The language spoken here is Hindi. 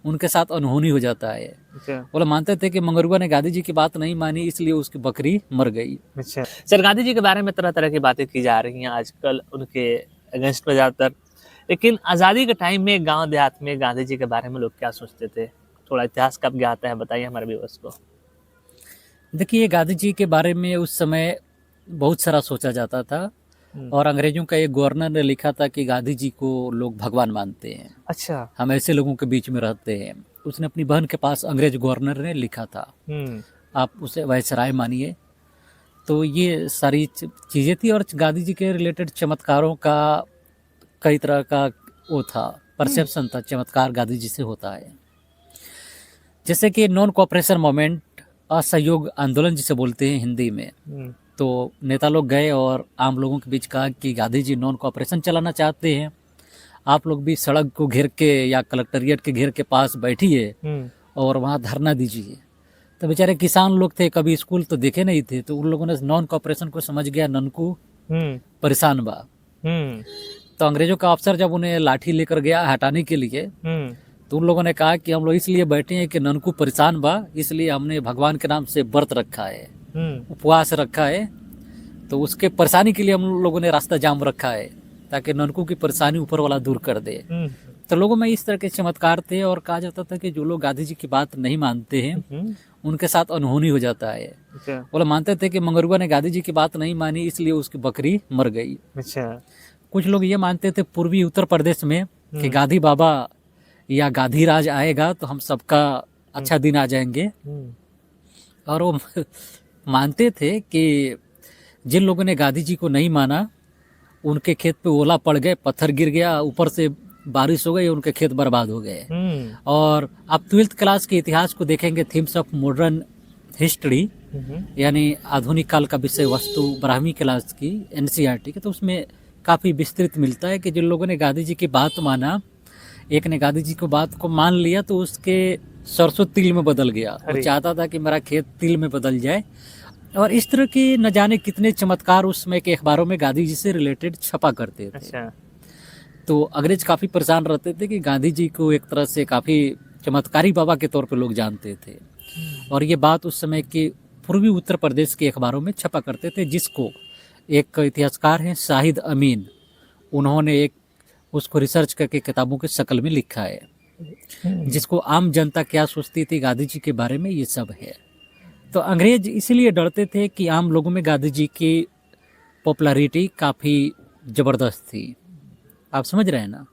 उनके साथ अनहोनी हो जाता है। अच्छा। वो लोग मानते थे कि मंगरुआ ने गांधी जी की बात नहीं मानी, इसलिए उसकी बकरी मर गई। अच्छा सर, गांधी जी के बारे में तरह तरह की बातें की जा रही हैं आजकल उनके अगेंस्ट में ज़्यादातर, लेकिन आज़ादी के टाइम में गांव देहात में गांधी जी के बारे में लोग क्या सोचते थे? थोड़ा इतिहास कब ज्ञात है, बताइए हमारे व्यूअर्स को। देखिए, गांधी जी के बारे में उस समय बहुत सारा सोचा जाता था, और अंग्रेजों का एक गवर्नर ने लिखा था कि गांधी जी को लोग भगवान मानते हैं, अच्छा। हम ऐसे लोगों के बीच में रहते हैं। उसने अपनी बहन के पास अंग्रेज गवर्नर ने लिखा था, आप उसे वायसराय मानिए। तो ये सारी चीज़ें थी, और गांधी जी के रिलेटेड चमत्कारों का कई तरह का वो था, परसेप्शन था, चमत्कार गांधी जी से होता है। जैसे कि नॉन कोऑपरेशन मूवमेंट, असहयोग आंदोलन जिसे बोलते हैं हिंदी में। तो नेता लोग गए और आम लोगों के बीच कहा कि गांधी जी नॉन कोऑपरेशन चलाना चाहते हैं, आप लोग भी सड़क को घेर के या कलेक्ट्रेट के घेर के पास बैठिए और वहाँ धरना दीजिए। तो बेचारे किसान लोग थे, कभी स्कूल तो देखे नहीं थे, तो उन लोगों ने नॉन कोऑपरेशन को समझ गया ननकू परेशान बा। तो अंग्रेजों का अफसर जब उन्हें लाठी लेकर गया हटाने के लिए, तो उन लोगों ने कहा कि हम लोग इसलिए बैठे हैं कि ननकू परेशान बा, इसलिए हमने भगवान के नाम से व्रत रखा है, उपवास रखा है, तो उसके परेशानी के लिए हम लोगों ने रास्ता जाम रखा है, ताकि ननकू की परेशानी ऊपर वाला दूर कर दे। तो लोगों में इस तरह के चमत्कार थे, और कहा जाता था कि जो लोग गांधी जी की बात नहीं मानते हैं उनके साथ अनहोनी हो जाता है। वो लोग मानते थे कि मंगरुआ ने गांधी जी की बात नहीं मानी, इसलिए उसकी बकरी मर गई। अच्छा। कुछ लोग ये मानते थे पूर्वी उत्तर प्रदेश में कि गांधी बाबा या गांधी राज आएगा तो हम सबका अच्छा दिन आ जाएंगे, और वो मानते थे कि जिन लोगों ने गांधी जी को नहीं माना उनके खेत पे ओला पड़ गए, पत्थर गिर गया, ऊपर से बारिश हो गई, उनके खेत बर्बाद हो गए। और आप 12th क्लास के इतिहास को देखेंगे, थीम्स ऑफ मॉडर्न हिस्ट्री यानी आधुनिक काल का विषय वस्तु 12वीं क्लास की NCERT की, तो उसमें काफ़ी विस्तृत मिलता है कि जिन लोगों ने गांधी जी की बात माना, एक ने गांधी जी को बात को मान लिया तो उसके सरसों तिल में बदल गया। वो चाहता था कि मेरा खेत तिल में बदल जाए, और इस तरह के न जाने कितने चमत्कार उस समय के अखबारों में गांधी जी से रिलेटेड छपा करते थे। अच्छा। तो अंग्रेज काफ़ी परेशान रहते थे कि गांधी जी को एक तरह से काफ़ी चमत्कारी बाबा के तौर पर लोग जानते थे, और ये बात उस समय के पूर्वी उत्तर प्रदेश के अखबारों में छपा करते थे, जिसको एक इतिहासकार हैं शाहिद अमीन, उन्होंने एक उसको रिसर्च करके किताबों के शक्ल में लिखा है, जिसको आम जनता क्या सोचती थी गांधी जी के बारे में, ये सब है। तो अंग्रेज इसीलिए डरते थे कि आम लोगों में गांधी जी की पॉपुलैरिटी काफ़ी ज़बरदस्त थी। आप समझ रहे हैं ना?